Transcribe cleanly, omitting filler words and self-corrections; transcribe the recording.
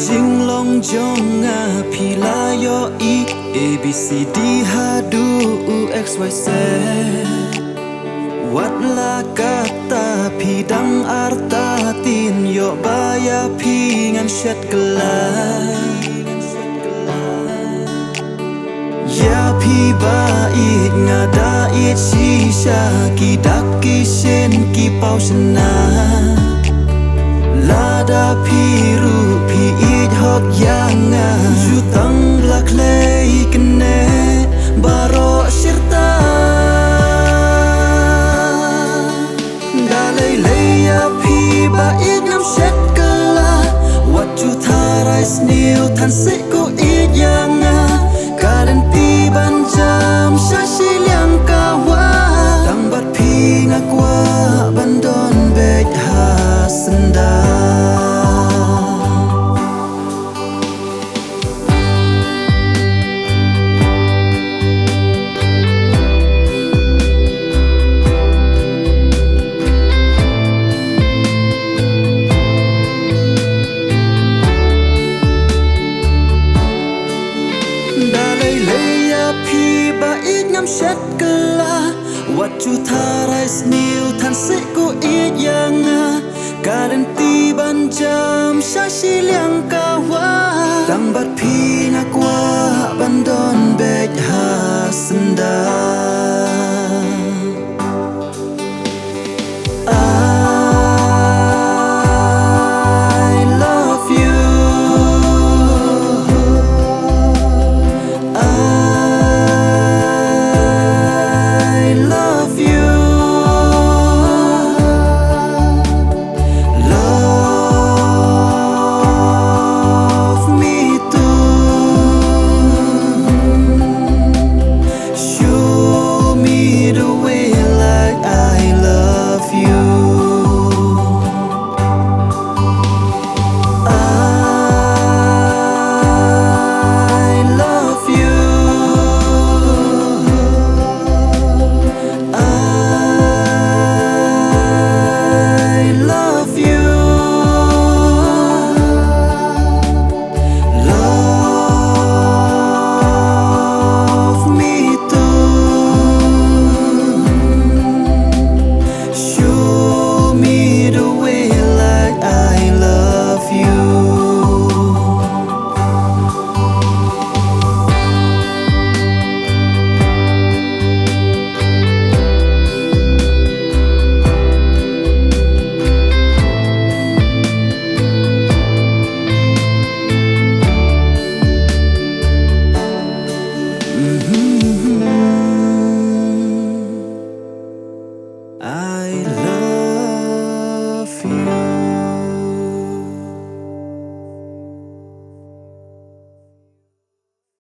Jing long jong PHI LA ÿOHì ABCD hadu XYZ Wat la kata phi dang arta tin yo baya phi ngan shet kelai Ya phi ba it ngada it shisha ki dak ki shen ki pau shana Lada phi ru phi it hot yang jutang la klei kene baro shirta Sneal tan se ko iyang karen pi ban jam sha shi liang ka wa tang bat pi ngakwa bandon bej ha senda Shet kala wat chu tharai sneal than se ko iyang karen ti ban jam sha shi liang ka wa tang bat phi ngakwa bandon bej ha senda I love you.